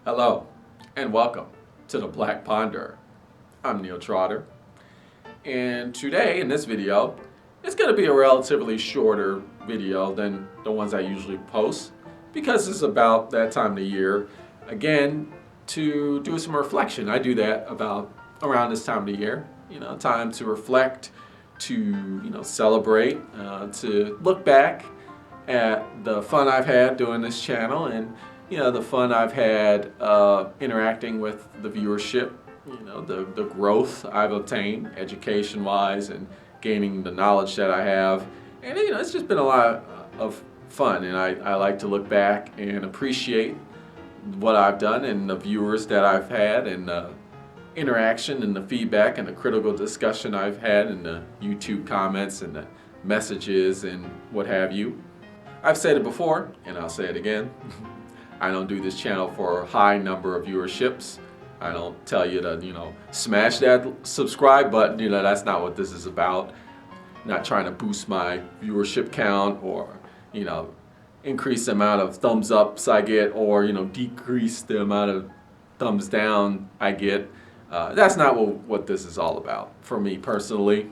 Hello and welcome to the Black Ponder. I'm Neil Trotter, and today in this video it's going to be a relatively shorter video than the ones I usually post because it's about that time of the year again to do some reflection. I do that about around this time of the year, time to reflect, to celebrate, to look back at the fun I've had doing this channel and the fun I've had interacting with the viewership, the growth I've obtained education-wise and gaining the knowledge that I have. And it's just been a lot of fun, and I like to look back and appreciate what I've done and the viewers that I've had and the interaction and the feedback and the critical discussion I've had and the YouTube comments and the messages and what have you. I've said it before and I'll say it again. I don't do this channel for a high number of viewerships. I don't tell you to, smash that subscribe button. That's not what this is about. I'm not trying to boost my viewership count or, increase the amount of thumbs ups I get or, decrease the amount of thumbs down I get. That's not what this is all about for me personally.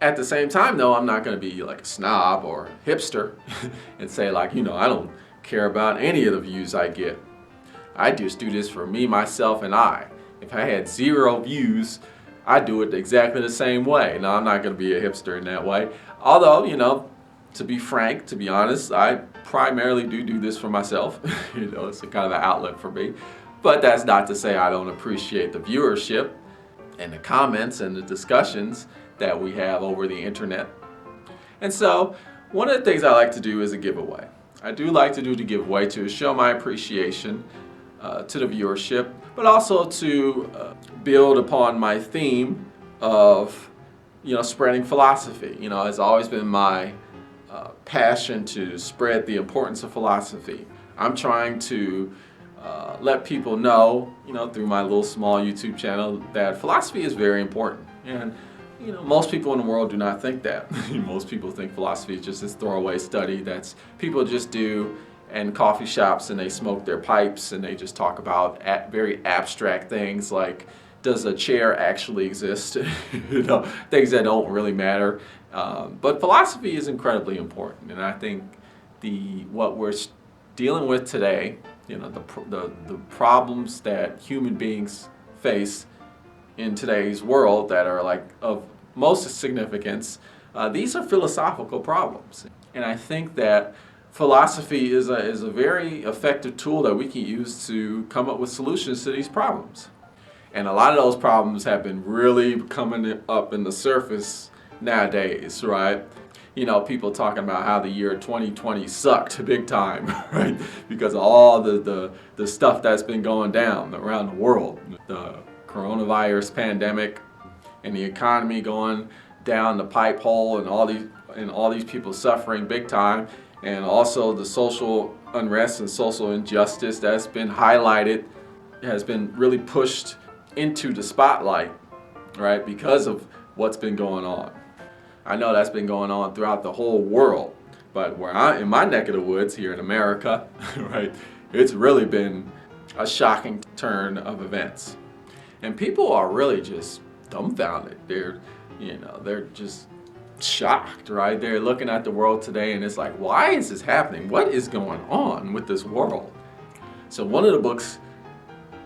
At the same time, though, I'm not going to be like a snob or a hipster and say like, I don't care about any of the views I get. I just do this for me, myself, and I. If I had 0 views, I'd do it exactly the same way. Now, I'm not going to be a hipster in that way. Although, to be frank, to be honest, I primarily do this for myself. It's a kind of an outlet for me. But that's not to say I don't appreciate the viewership and the comments and the discussions that we have over the internet. And so, one of the things I like to do is a giveaway. I do like to do the giveaway to show my appreciation to the viewership, but also to build upon my theme of, spreading philosophy. It's always been my passion to spread the importance of philosophy. I'm trying to let people know, through my little small YouTube channel that philosophy is very important. And most people in the world do not think that. Most people think philosophy is just this throwaway study that's people just do in coffee shops and they smoke their pipes and they just talk about very abstract things like, does a chair actually exist? Things that don't really matter. But philosophy is incredibly important, and I think what we're dealing with today, the problems that human beings face in today's world that are like of most significance, these are philosophical problems. And I think that philosophy is a very effective tool that we can use to come up with solutions to these problems. And a lot of those problems have been really coming up in the surface nowadays, right? People talking about how the year 2020 sucked big time, right? Because of all the stuff that's been going down around the world. The coronavirus pandemic and the economy going down the pipe hole and all these people suffering big time, and also the social unrest and social injustice that's been highlighted has been really pushed into the spotlight, right, because of what's been going on. I know that's been going on throughout the whole world, but in my neck of the woods here in America, right, it's really been a shocking turn of events. And people are really just dumbfounded. They're just shocked, right? They're looking at the world today and it's like, why is this happening? What is going on with this world? So one of the books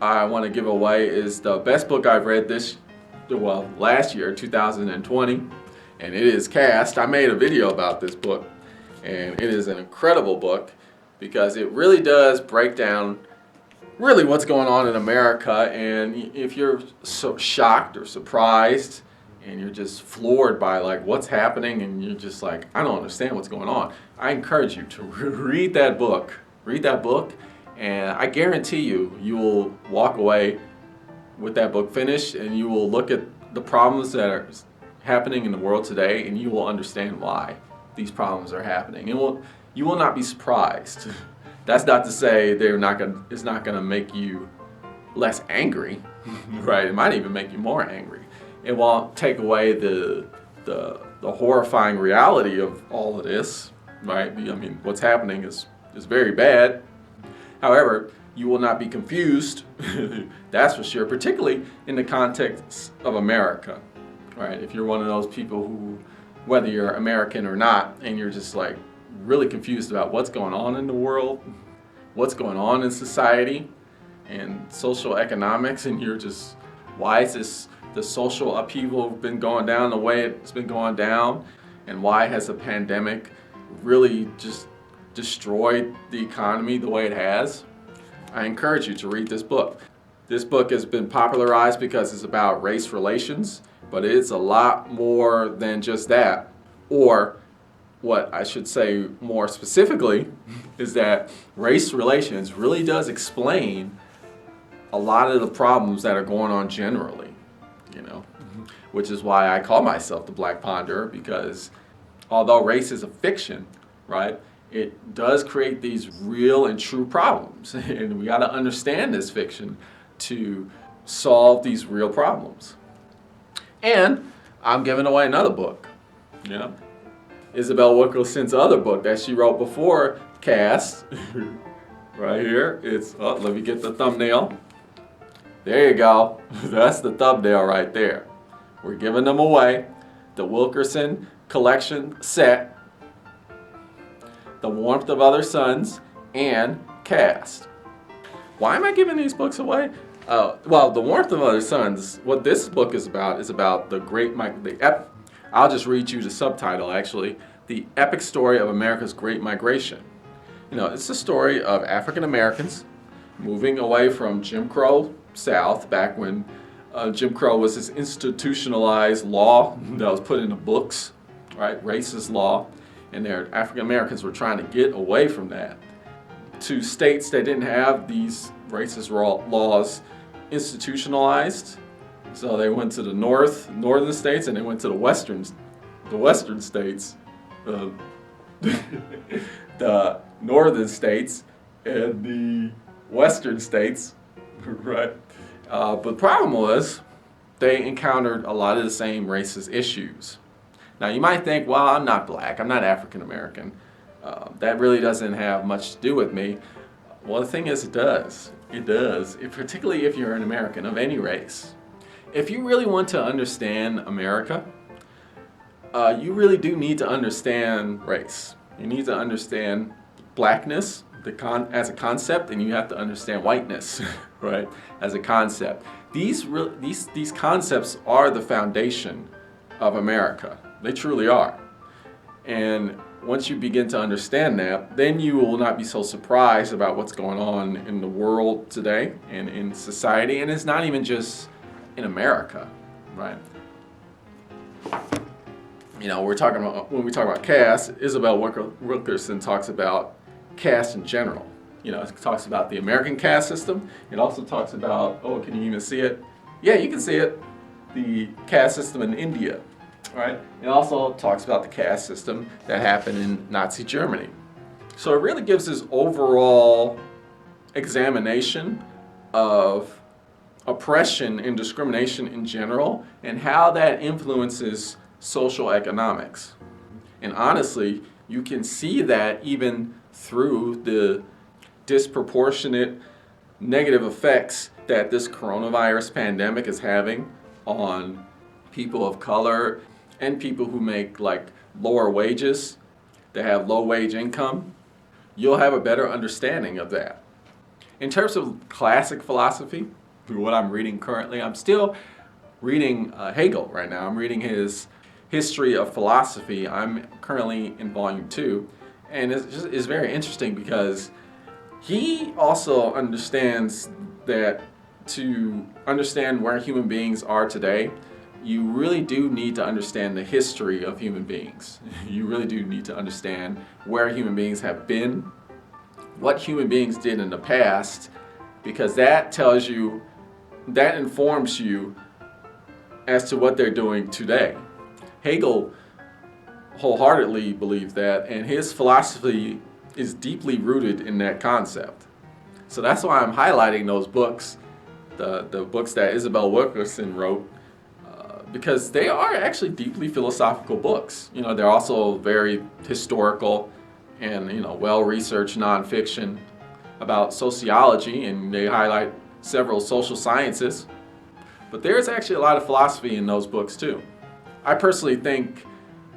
I want to give away is the best book I've read last year, 2020, and it is Cast. I made a video about this book, and it is an incredible book because it really does break down really what's going on in America. And if you're so shocked or surprised and you're just floored by like what's happening and you're just like, I don't understand what's going on, I encourage you to read that book. And I guarantee you will walk away with that book finished and you will look at the problems that are happening in the world today and you will understand why these problems are happening. And you will not be surprised. That's not to say it's not going to make you less angry, right? It might even make you more angry. It won't take away the horrifying reality of all of this, right? I mean, what's happening is very bad. However, you will not be confused, that's for sure, particularly in the context of America, right? If you're one of those people who, whether you're American or not, and you're just like really confused about what's going on in the world, what's going on in society and social economics, and you're just, why is the social upheaval been going down the way it's been going down, and why has the pandemic really just destroyed the economy the way it has? I encourage you to read this book. This book has been popularized because it's about race relations, but it's a lot more than just that. Or what I should say more specifically is that race relations really does explain a lot of the problems that are going on generally, which is why I call myself the Black Ponderer, because although race is a fiction, right, it does create these real and true problems. And we got to understand this fiction to solve these real problems. And I'm giving away another book, Isabel Wilkerson's other book that she wrote before Caste, right here. Let me get the thumbnail. There you go. That's the thumbnail right there. We're giving them away. The Wilkerson collection set, The Warmth of Other Suns, and Caste. Why am I giving these books away? Well, The Warmth of Other Suns, what this book is about the I'll just read you the subtitle actually, The Epic Story of America's Great Migration. It's the story of African Americans moving away from Jim Crow South, back when Jim Crow was this institutionalized law that was put into books, right? Racist law. And African Americans were trying to get away from that to states that didn't have these racist laws institutionalized. So they went to the northern states, and they went to the western states, the northern states and the western states, right? But the problem was they encountered a lot of the same racist issues. Now you might think, well, I'm not black, I'm not African American. That really doesn't have much to do with me. Well, the thing is, it does. It does, particularly if you're an American of any race. If you really want to understand America, you really do need to understand race. You need to understand blackness as a concept, and you have to understand whiteness, right, as a concept. These concepts are the foundation of America. They truly are. And once you begin to understand that, then you will not be so surprised about what's going on in the world today and in society. And it's not even just in America, right? When we talk about caste, Isabel Wilkerson talks about caste in general. It talks about the American caste system. It also talks about, can you even see it? Yeah, you can see it. The caste system in India, right? It also talks about the caste system that happened in Nazi Germany. So it really gives this overall examination of oppression and discrimination in general and how that influences social economics. And honestly, you can see that even through the disproportionate negative effects that this coronavirus pandemic is having on people of color and people who make lower wages, that have low wage income. You'll have a better understanding of that. In terms of classic philosophy, what I'm reading currently, I'm still reading Hegel right now. I'm reading his History of Philosophy. I'm currently in volume 2, and it's very interesting because he also understands that to understand where human beings are today, you really do need to understand the history of human beings. You really do need to understand where human beings have been, what human beings did in the past, because that informs you as to what they're doing today. Hegel wholeheartedly believes that, and his philosophy is deeply rooted in that concept. So that's why I'm highlighting those books, the books that Isabel Wilkerson wrote, because they are actually deeply philosophical books. They're also very historical and well-researched nonfiction. about sociology, and they highlight several social sciences. But there's actually a lot of philosophy in those books too. I personally think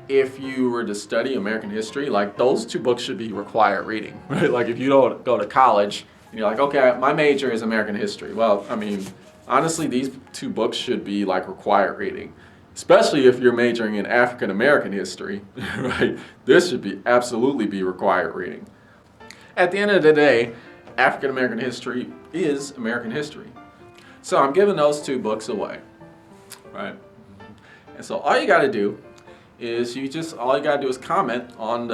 if you were to study American history, like those two books should be required reading, right? Like if you don't go to college and you're like, okay, my major is American history. Well, I mean, honestly, these two books should be like required reading, especially if you're majoring in African American history, right? This should be absolutely be required reading. At the end of the day, African American history is American history. So I'm giving those two books away, right? And so all you got to do is all you gotta do is comment on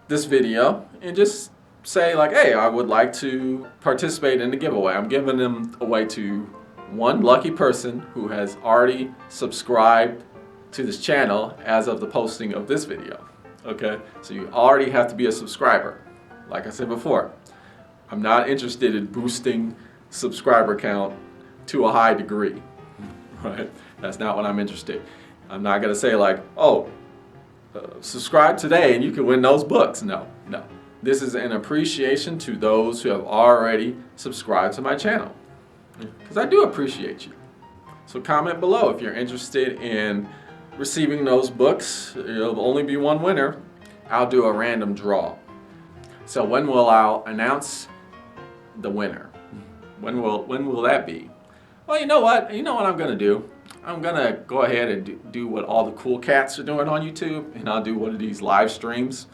this video and just say like, hey, I would like to participate in the giveaway. I'm giving them away to one lucky person who has already subscribed to this channel as of the posting of this video. Okay, so you already have to be a subscriber. Like I said before, I'm not interested in boosting subscriber count to a high degree, right? That's not what I'm interested in. I'm not going to say like, oh, subscribe today and you can win those books. No. This is an appreciation to those who have already subscribed to my channel, because I do appreciate you. So comment below if you're interested in receiving those books. There'll only be one winner. I'll do a random draw. So when will I announce the winner? When will that be? Well, you know what I'm going to do? I'm going to go ahead and do what all the cool cats are doing on YouTube, and I'll do one of these live streams.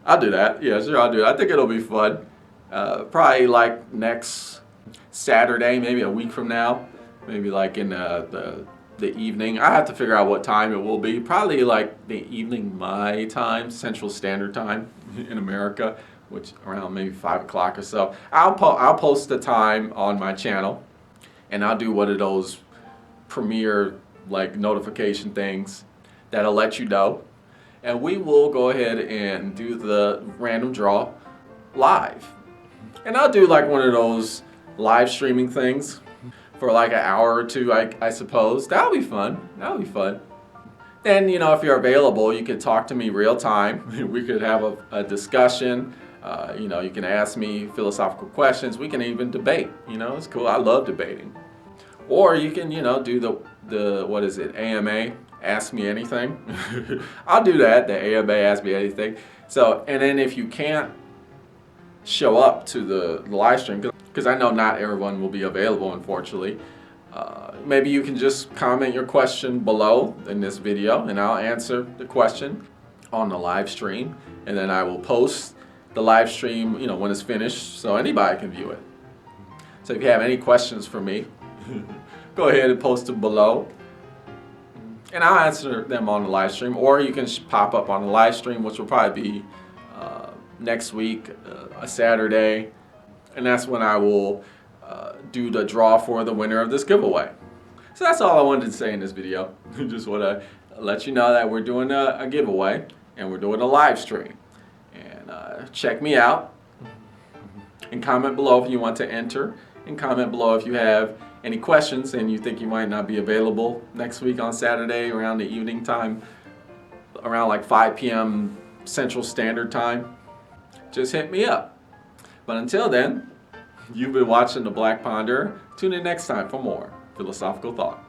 I'll do that. Yeah, sure, I'll do it. I think it'll be fun. Probably like next Saturday, maybe a week from now. Maybe like in the evening. I have to figure out what time it will be. Probably like the evening my time, Central Standard Time in America, which around maybe 5 o'clock or so. I'll post the time on my channel, and I'll do one of those premiere like notification things that'll let you know, and we will go ahead and do the random draw live. And I'll do like one of those live streaming things for like an hour or two, I suppose. That'll be fun. Then, if you're available, you can talk to me real time. We could have a discussion. You can ask me philosophical questions. We can even debate. It's cool. I love debating. Or you can, do the what is it, AMA, Ask Me Anything. I'll do that, the AMA, Ask Me Anything. So, and then if you can't show up to the live stream, because I know not everyone will be available, unfortunately, maybe you can just comment your question below in this video, and I'll answer the question on the live stream, and then I will post the live stream, when it's finished, so anybody can view it. So if you have any questions for me, go ahead and post them below, and I'll answer them on the live stream, or you can pop up on the live stream, which will probably be next week, a Saturday, and that's when I will do the draw for the winner of this giveaway. So that's all I wanted to say in this video. Just want to let you know that we're doing a giveaway, and we're doing a live stream, and check me out, and comment below if you want to enter, and comment below if you have any questions and you think you might not be available next week on Saturday around the evening time, around like 5 p.m. Central Standard Time. Just hit me up. But until then, you've been watching The Black Ponder. Tune in next time for more philosophical thought.